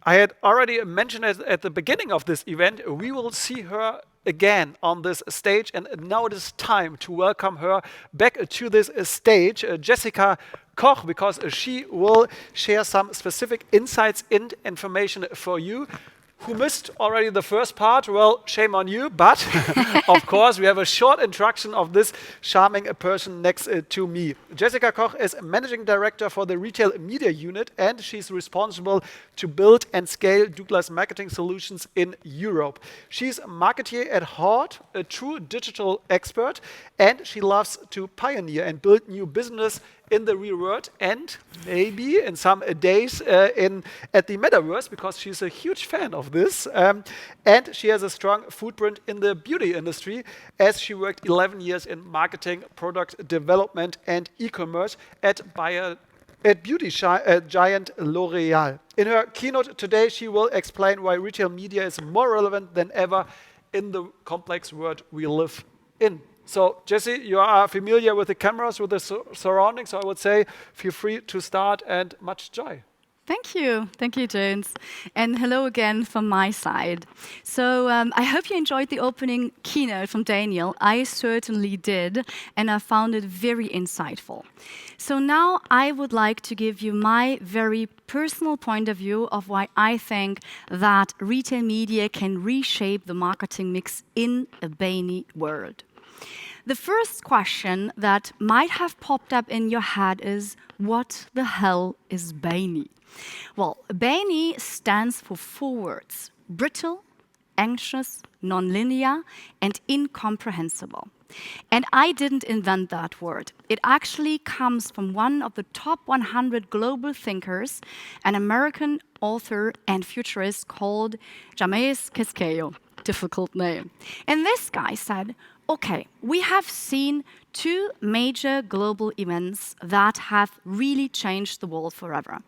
I had already mentioned it at the beginning of this event, we will see her again on this stage, and now it is time to welcome her back to this stage, Jessica Koch, because she will share some specific insights and information for you. Who missed already the first part? Well, shame on you, but of course we have a short introduction of this charming person next to me. Jessica Koch is Managing Director for the Retail Media Unit, and she's responsible to build and scale Douglas Marketing Solutions in Europe. She's a marketeer at heart, a true digital expert, and she loves to pioneer and build new business in the real world, and maybe in some days at the metaverse, because she's a huge fan of this. And she has a strong footprint in the beauty industry, as she worked 11 years in marketing, product development, and e-commerce at beauty giant L'Oreal. In her keynote today, she will explain why retail media is more relevant than ever in the complex world we live in. So, Jesse, you are familiar with the cameras, with the surroundings, so I would say feel free to start, and much joy. Thank you, James. And hello again from my side. So I hope you enjoyed the opening keynote from Daniel. I certainly did, and I found it very insightful. So now I would like to give you my very personal point of view of why I think that retail media can reshape the marketing mix in a BANI world. The first question that might have popped up in your head is, what the hell is BANI? Well, BANI stands for 4 words: brittle, anxious, nonlinear, and incomprehensible. And I didn't invent that word. It actually comes from one of the top 100 global thinkers, an American author and futurist called James Cascao. Difficult name. And this guy said, okay, we have seen 2 major global events that have really changed the world forever.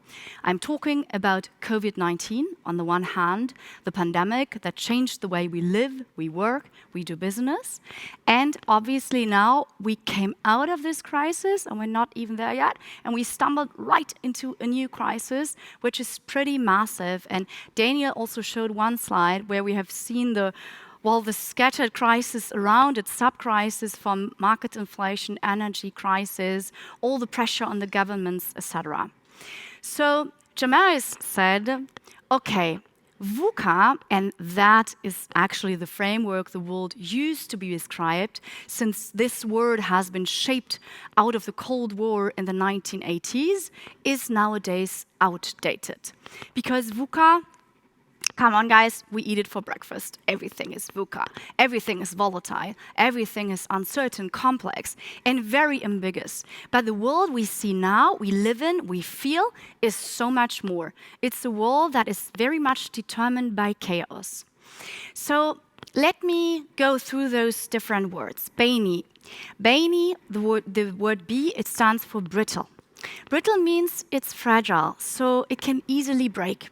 I'm talking about COVID-19 on the one hand, the pandemic that changed the way we live, we work, we do business. And obviously now we came out of this crisis, and we're not even there yet, and we stumbled right into a new crisis, which is pretty massive. And Daniel also showed one slide where we have seen the scattered crisis around it, sub-crisis from market inflation, energy crisis, all the pressure on the governments, etc. So James said, okay, VUCA, and that is actually the framework the world used to be described, since this word has been shaped out of the Cold War in the 1980s, is nowadays outdated. Because VUCA, come on, guys, we eat it for breakfast. Everything is VUCA. Everything is volatile. Everything is uncertain, complex, and very ambiguous. But the world we see now, we live in, we feel, is so much more. It's a world that is very much determined by chaos. So let me go through those different words. BANI. BANI, the word B, it stands for brittle. Brittle means it's fragile, so it can easily break.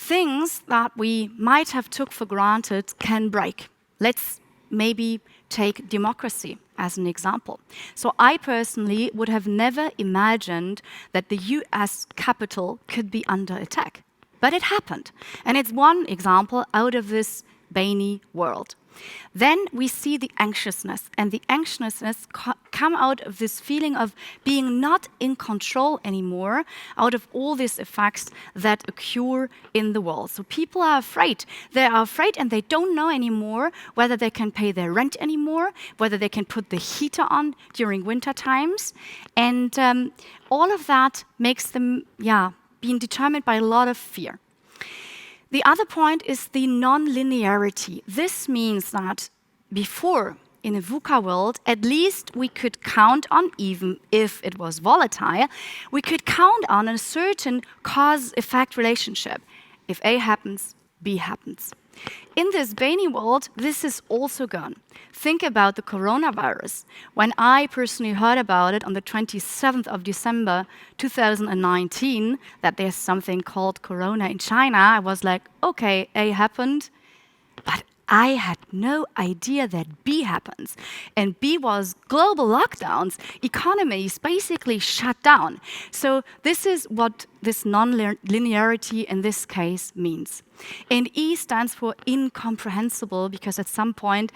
Things that we might have took for granted can break. Let's maybe take democracy as an example. So I personally would have never imagined that the US Capitol could be under attack. But it happened. And it's one example out of this BANI world. Then we see the anxiousness, and the anxiousness come out of this feeling of being not in control anymore, out of all these effects that occur in the world. So people are afraid. They are afraid, and they don't know anymore whether they can pay their rent anymore, whether they can put the heater on during winter times. And all of that makes them, being determined by a lot of fear. The other point is the non-linearity. This means that before, in a VUCA world, at least we could count on, even if it was volatile, we could count on a certain cause-effect relationship. If A happens, B happens. In this BANI world, this is also gone. Think about the coronavirus. When I personally heard about it on the 27th of December 2019, that there's something called corona in China, I was like, okay, A happened, but I had no idea that B happens. And B was global lockdowns, economies basically shut down. So this is what this non-linearity in this case means. And E stands for incomprehensible, because at some point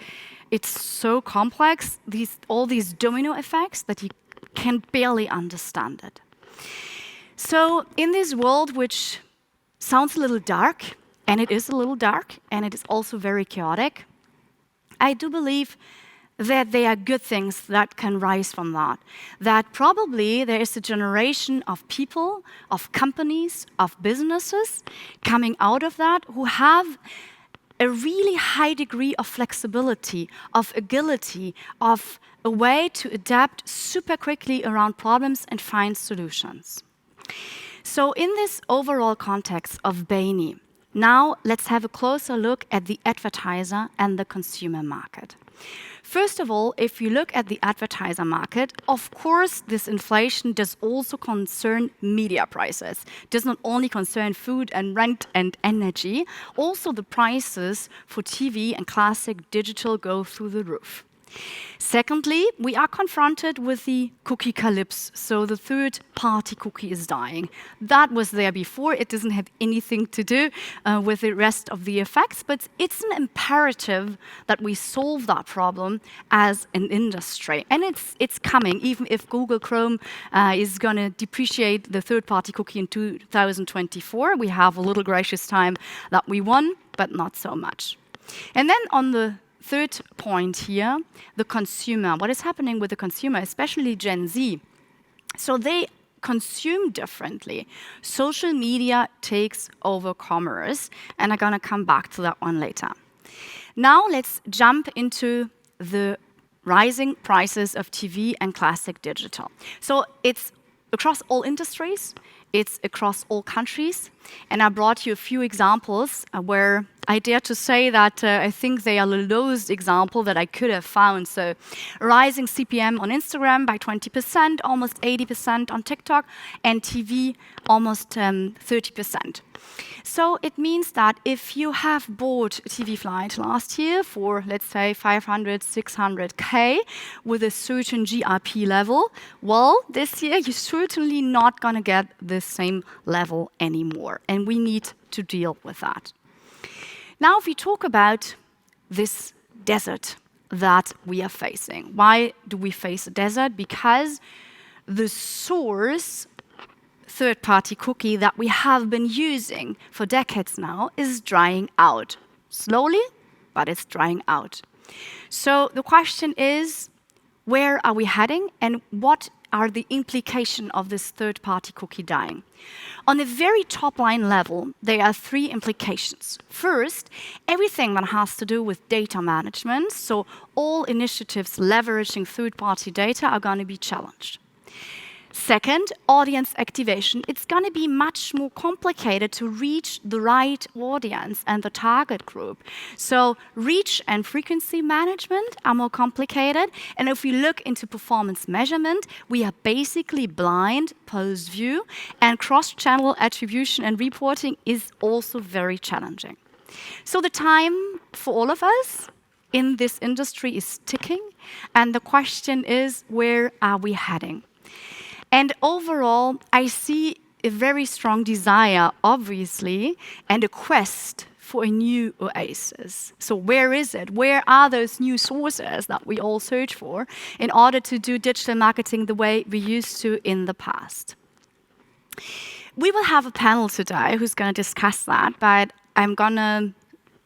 it's so complex, all these domino effects, that you can barely understand it. So in this world, which sounds a little dark, and it is a little dark, and it is also very chaotic, I do believe that there are good things that can rise from that. That probably there is a generation of people, of companies, of businesses coming out of that who have a really high degree of flexibility, of agility, of a way to adapt super quickly around problems and find solutions. So in this overall context of BANI, now let's have a closer look at the advertiser and the consumer market. First of all, if you look at the advertiser market, of course, this inflation does also concern media prices. It does not only concern food and rent and energy, also the prices for TV and classic digital go through the roof. Secondly, we are confronted with the cookie calypse, so the third-party cookie is dying. That was there before. It doesn't have anything to do with the rest of the effects, but it's an imperative that we solve that problem as an industry. And it's coming, even if Google Chrome is going to depreciate the third-party cookie in 2024. We have a little gracious time that we won, but not so much. And then on the third point here, the consumer. What is happening with the consumer, especially Gen Z? So they consume differently. Social media takes over commerce, and I'm going to come back to that one later. Now let's jump into the rising prices of TV and classic digital. So it's across all industries, it's across all countries, and I brought you a few examples where I dare to say that I think they are the lowest example that I could have found. So rising CPM on Instagram by 20%, almost 80% on TikTok, and TV almost 30%. So it means that if you have bought a TV flight last year for, let's say, 500, 600K with a certain GRP level, well, this year you're certainly not going to get the same level anymore. And we need to deal with that. Now, if we talk about this desert that we are facing, why do we face a desert? Because the source third-party cookie that we have been using for decades now is drying out. Slowly, but it's drying out. So the question is, where are we heading, and what are the implications of this third-party cookie dying? On a very top-line level, there are three implications. First, everything that has to do with data management, so all initiatives leveraging third-party data are going to be challenged. Second, audience activation. It's going to be much more complicated to reach the right audience and the target group. So reach and frequency management are more complicated. And if we look into performance measurement, we are basically blind post-view, and cross-channel attribution and reporting is also very challenging. So the time for all of us in this industry is ticking, and the question is, where are we heading? And overall, I see a very strong desire, obviously, and a quest for a new oasis. So where is it? Where are those new sources that we all search for in order to do digital marketing the way we used to in the past? We will have a panel today who's going to discuss that, but I'm going to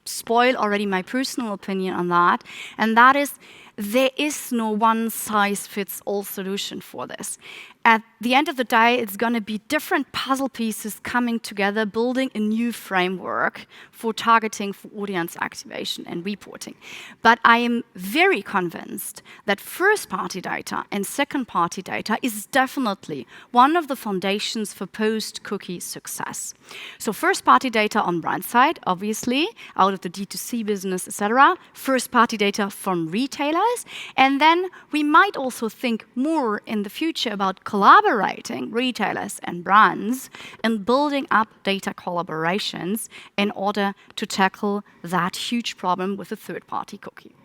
spoil already my personal opinion on that, and that is, there is no one-size-fits-all solution for this. At the end of the day, it's going to be different puzzle pieces coming together, building a new framework for targeting, for audience activation and reporting. But I am very convinced that first-party data and second-party data is definitely one of the foundations for post-cookie success. So first-party data on brand side, obviously, out of the D2C business, etc. First-party data from retailers, retailers. And then we might also think more in the future about collaborating retailers and brands and building up data collaborations in order to tackle that huge problem with the third-party cookie.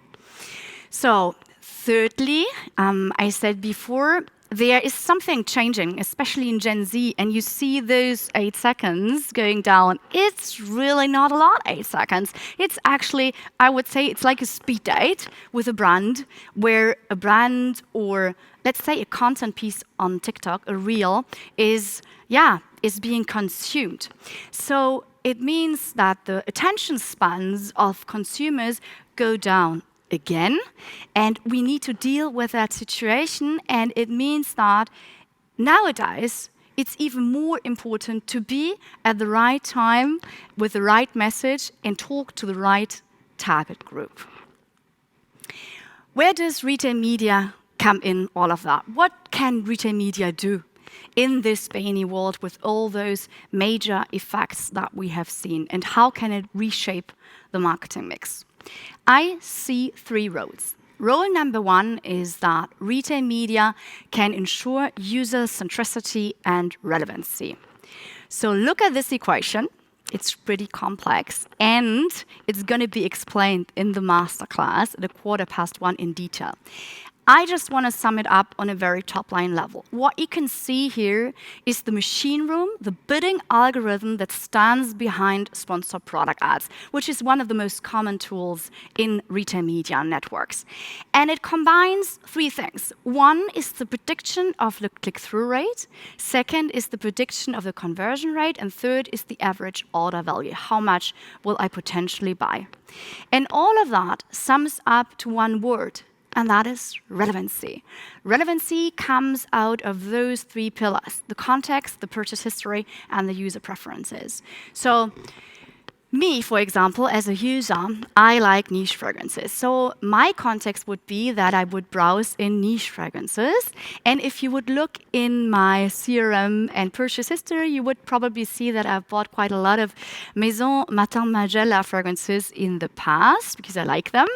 So, thirdly, I said before, there is something changing, especially in Gen Z, and you see those 8 seconds going down. It's really not a lot, 8 seconds. It's actually, I would say, it's like a speed date with a brand, where a brand or, let's say, a content piece on TikTok, a reel, is being consumed. So it means that the attention spans of consumers go down again, and we need to deal with that situation, and it means that nowadays it's even more important to be at the right time with the right message and talk to the right target group. Where does retail media come in all of that? What can retail media do in this BANI world with all those major effects that we have seen, and how can it reshape the marketing mix? I see 3 roles. Role number 1 is that retail media can ensure user centricity and relevancy. So look at this equation. It's pretty complex, and it's going to be explained in the masterclass at 1:15 in detail. I just want to sum it up on a very top-line level. What you can see here is the machine room, the bidding algorithm that stands behind sponsored product ads, which is one of the most common tools in retail media networks. And it combines 3 things. 1 is the prediction of the click-through rate. 2nd is the prediction of the conversion rate. And 3rd is the average order value. How much will I potentially buy? And all of that sums up to 1 word, and that is relevancy. Relevancy comes out of those 3 pillars: the context, the purchase history, and the user preferences. So me, for example, as a user, I like niche fragrances. So my context would be that I would browse in niche fragrances. And if you would look in my CRM and purchase history, you would probably see that I've bought quite a lot of Maison Martin Margiela fragrances in the past because I like them.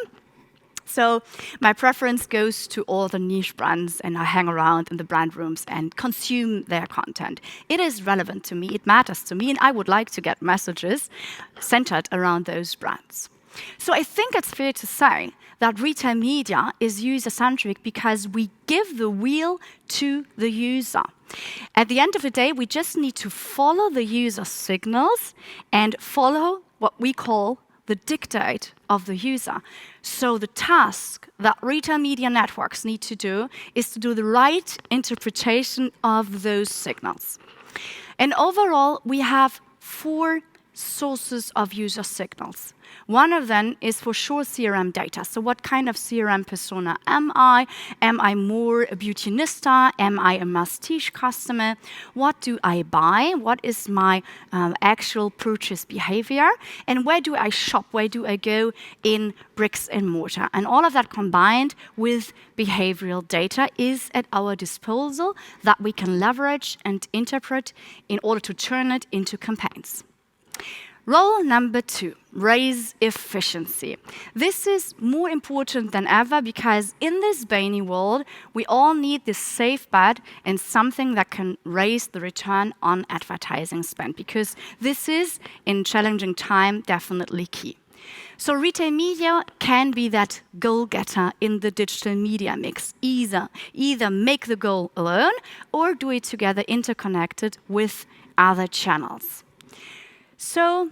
So my preference goes to all the niche brands, and I hang around in the brand rooms and consume their content. It is relevant to me, it matters to me, and I would like to get messages centered around those brands. So I think it's fair to say that retail media is user-centric because we give the wheel to the user. At the end of the day, we just need to follow the user signals and follow what we call the dictate of the user. So the task that retail media networks need to do is to do the right interpretation of those signals. And overall, we have 4 sources of user signals. One of them is for sure CRM data. So what kind of CRM persona am I? Am I more a beautynista? Am I a masstige customer? What do I buy? What is my actual purchase behavior? And where do I shop? Where do I go in bricks and mortar? And all of that combined with behavioral data is at our disposal that we can leverage and interpret in order to turn it into campaigns. Role number 2, raise efficiency. This is more important than ever because in this BANI world, we all need this safe bet and something that can raise the return on advertising spend, because this is, in challenging time, definitely key. So retail media can be that goal-getter in the digital media mix. Either make the goal alone or do it together, interconnected with other channels. So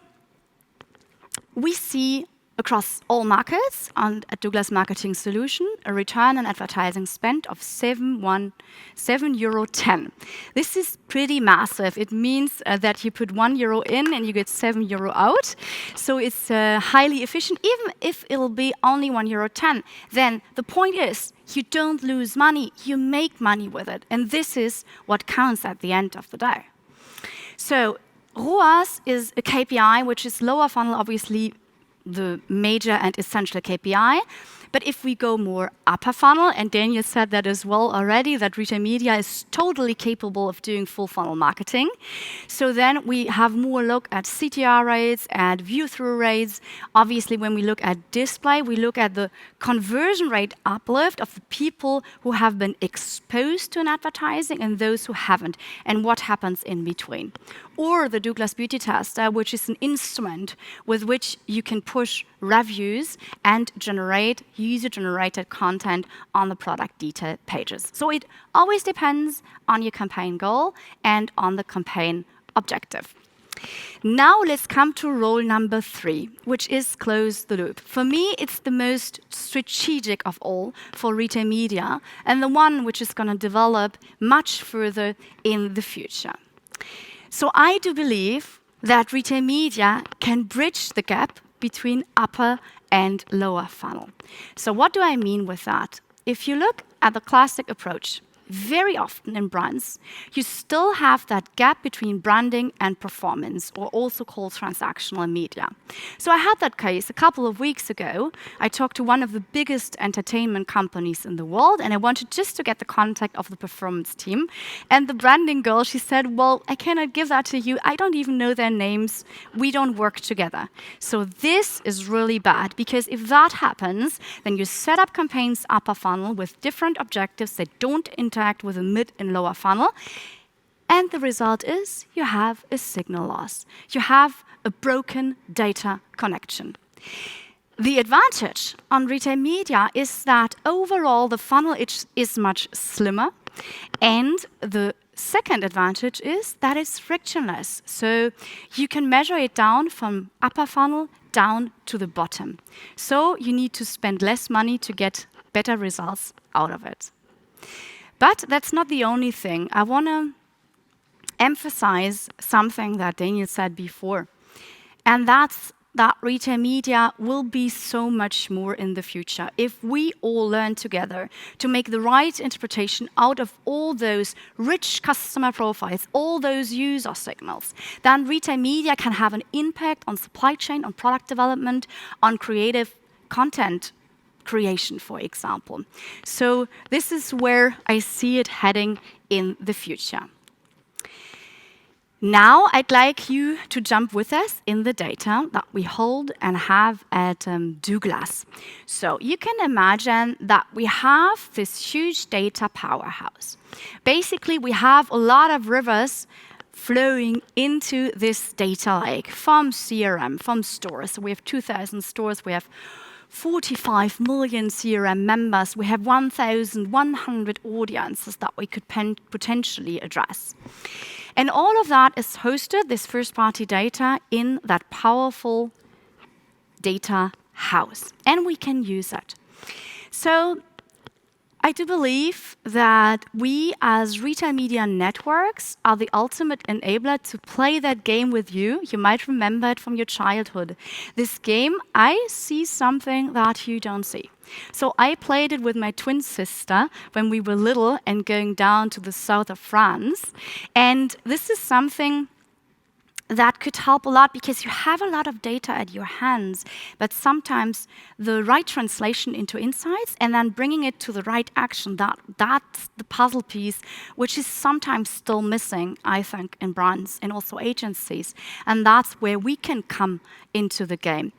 we see across all markets and at Douglas Marketing Solution a return on advertising spend of €7.10. This is pretty massive. It means that you put €1 in and you get €7 out. So it's highly efficient. Even if it'll be only €1.10, then the point is you don't lose money, you make money with it. And this is what counts at the end of the day. So ROAS is a KPI, which is lower funnel, obviously the major and essential KPI. But if we go more upper funnel, and Daniel said that as well already, that retail media is totally capable of doing full funnel marketing. So then we have more look at CTR rates, at view-through rates. Obviously, when we look at display, we look at the conversion rate uplift of the people who have been exposed to an advertising and those who haven't, and what happens in between. Or the Douglas Beauty Test, which is an instrument with which you can push reviews and generate user-generated content on the product detail pages. So it always depends on your campaign goal and on the campaign objective. Now let's come to role number 3, which is close the loop. For me, it's the most strategic of all for retail media, and the one which is going to develop much further in the future. So I do believe that retail media can bridge the gap between upper and lower funnel. So what do I mean with that? If you look at the classic approach, very often in brands, you still have that gap between branding and performance, or also called transactional media. So I had that case a couple of weeks ago. I talked to one of the biggest entertainment companies in the world, and I wanted just to get the contact of the performance team. And the branding girl, she said, well, I cannot give that to you. I don't even know their names. We don't work together. So this is really bad, because if that happens, then you set up campaigns upper funnel with different objectives that don't interact with a mid and lower funnel, and the result is you have a signal loss. You have a broken data connection. The advantage on retail media is that overall the funnel is much slimmer, and the second advantage is that it's frictionless. So you can measure it down from upper funnel down to the bottom. So you need to spend less money to get better results out of it. But that's not the only thing. I want to emphasize something that Daniel said before, and that's that retail media will be so much more in the future if we all learn together to make the right interpretation out of all those rich customer profiles, all those user signals. Then retail media can have an impact on supply chain, on product development, on creative content creation, for example. So this is where I see it heading in the future. Now I'd like you to jump with us in the data that we hold and have at Douglas. So you can imagine that we have this huge data powerhouse. Basically, we have a lot of rivers flowing into this data lake from CRM, from stores. So we have 2,000 stores, we have 45 million CRM members, we have 1,100 audiences that we could potentially address. And all of that is hosted, this first-party data, in that powerful data house. And we can use it. So I do believe that we as retail media networks are the ultimate enabler to play that game with you. You might remember it from your childhood. This game, I see something that you don't see. So I played it with my twin sister when we were little and going down to the south of France. And this is something that could help a lot because you have a lot of data at your hands, but sometimes the right translation into insights and then bringing it to the right action, that's the puzzle piece, which is sometimes still missing, I think, in brands and also agencies. And that's where we can come into the game.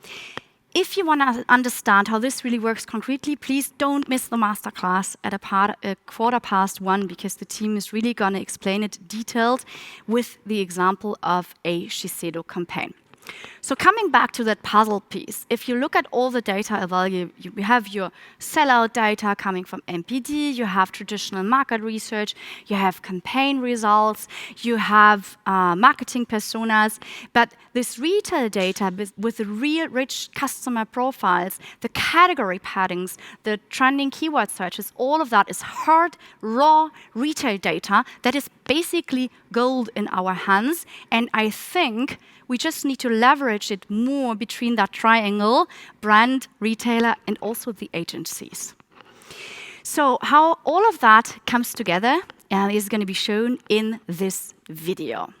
If you want to understand how this really works concretely, please don't miss the masterclass at a 1:15, because the team is really going to explain it detailed with the example of a Shiseido campaign. So coming back to that puzzle piece, if you look at all the data available, you have your sellout data coming from MPD, you have traditional market research, you have campaign results, you have marketing personas, but this retail data with the real rich customer profiles, the category paddings, the trending keyword searches, all of that is hard, raw retail data that is basically gold in our hands. And I think we just need to leverage it more between that triangle, brand, retailer, and also the agencies. So how all of that comes together is going to be shown in this video.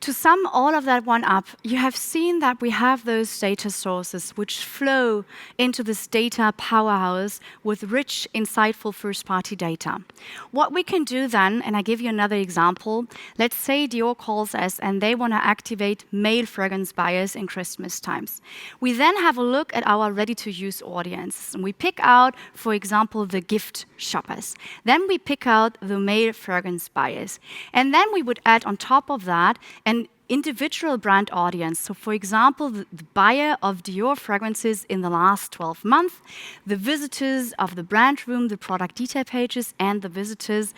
To sum all of that one up, you have seen that we have those data sources which flow into this data powerhouse with rich, insightful first-party data. What we can do then, and I give you another example, let's say Dior calls us and they want to activate male fragrance buyers in Christmas times. We then have a look at our ready-to-use audience. And we pick out, for example, the gift shoppers. Then we pick out the male fragrance buyers. And then we would add on top of that an individual brand audience. So for example, the buyer of Dior fragrances in the last 12 months, the visitors of the brand room, the product detail pages, and the visitors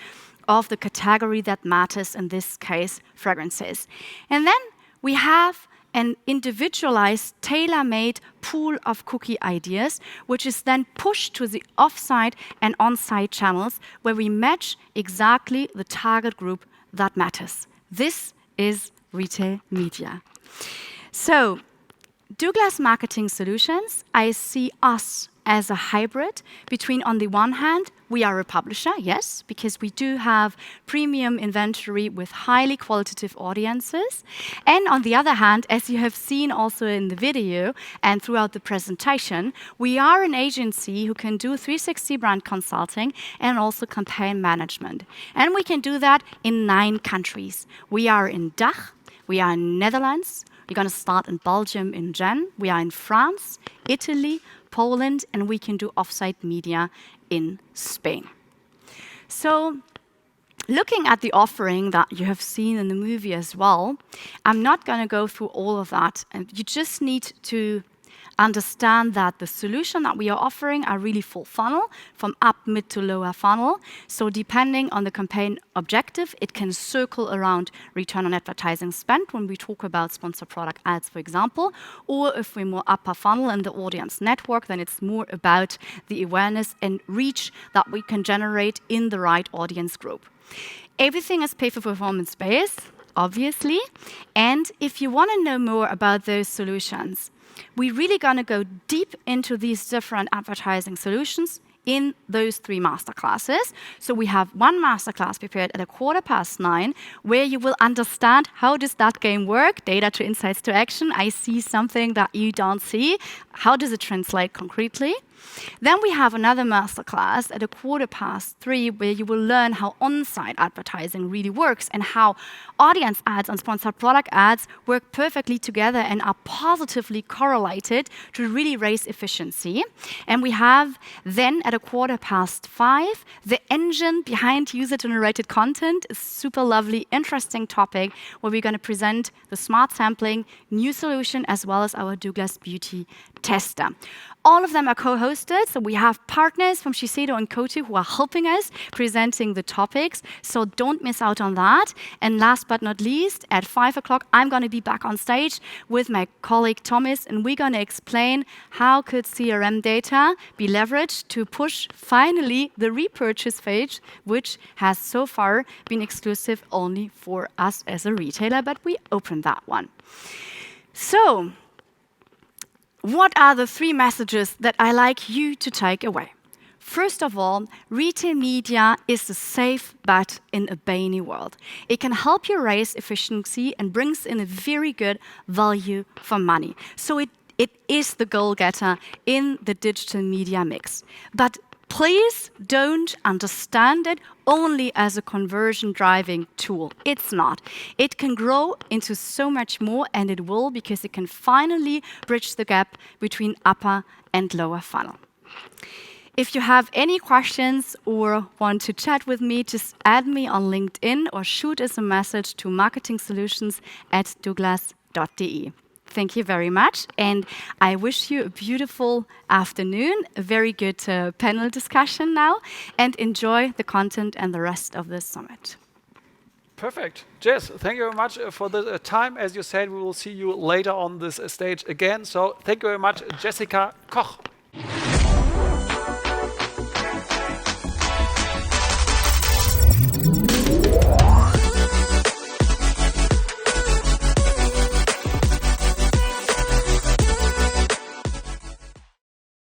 of the category that matters, in this case, fragrances. And then we have an individualized, tailor-made pool of cookie ideas, which is then pushed to the off-site and on-site channels where we match exactly the target group that matters. This is retail media. So, Douglas Marketing Solutions, I see us as a hybrid between, on the one hand, we are a publisher, yes, because we do have premium inventory with highly qualitative audiences. And on the other hand, as you have seen also in the video and throughout the presentation, we are an agency who can do 360 brand consulting and also campaign management. And we can do that in 9 countries. We are in DACH, we are in Netherlands, we're going to start in Belgium in Jan, we are in France, Italy, Poland, and we can do offsite media in Spain. So, looking at the offering that you have seen in the movie as well, I'm not going to go through all of that. And you just need to understand that the solution that we are offering are really full funnel, from up, mid to lower funnel. So depending on the campaign objective, it can circle around return on advertising spend when we talk about sponsored product ads, for example. Or if we're more upper funnel in the audience network, then it's more about the awareness and reach that we can generate in the right audience group. Everything is pay-for-performance based, obviously. And if you want to know more about those solutions, we're really going to go deep into these different advertising solutions in those 3 masterclasses. So we have one masterclass prepared at 9:15, where you will understand how does that game work, data to insights to action. I see something that you don't see. How does it translate concretely? Then we have another masterclass at 3:15, where you will learn how on-site advertising really works and how audience ads and sponsored product ads work perfectly together and are positively correlated to really raise efficiency. And we have then at 5:15, the engine behind user-generated content, a super lovely, interesting topic where we're going to present the smart sampling, new solution, as well as our Douglas Beauty Tester. All of them are co-hosted, so we have partners from Shiseido and Koch who are helping us presenting the topics, so don't miss out on that. And last but not least, at 5 o'clock, I'm going to be back on stage with my colleague Thomas, and we're going to explain how could CRM data be leveraged to push, finally, the repurchase page, which has so far been exclusive only for us as a retailer, but we opened that one. So, what are the 3 messages that I like you to take away? First of all, retail media is a safe bet in a BANI world. It can help you raise efficiency and brings in a very good value for money. So it is the goal-getter in the digital media mix. But please don't understand it only as a conversion-driving tool. It's not. It can grow into so much more, and it will, because it can finally bridge the gap between upper and lower funnel. If you have any questions or want to chat with me, just add me on LinkedIn or shoot us a message to marketingsolutions@douglas.de. Thank you very much, and I wish you a beautiful afternoon, a very good panel discussion now, and enjoy the content and the rest of this summit. Perfect. Jess, thank you very much for the time. As you said, we will see you later on this stage again. So thank you very much, Jessica Koch.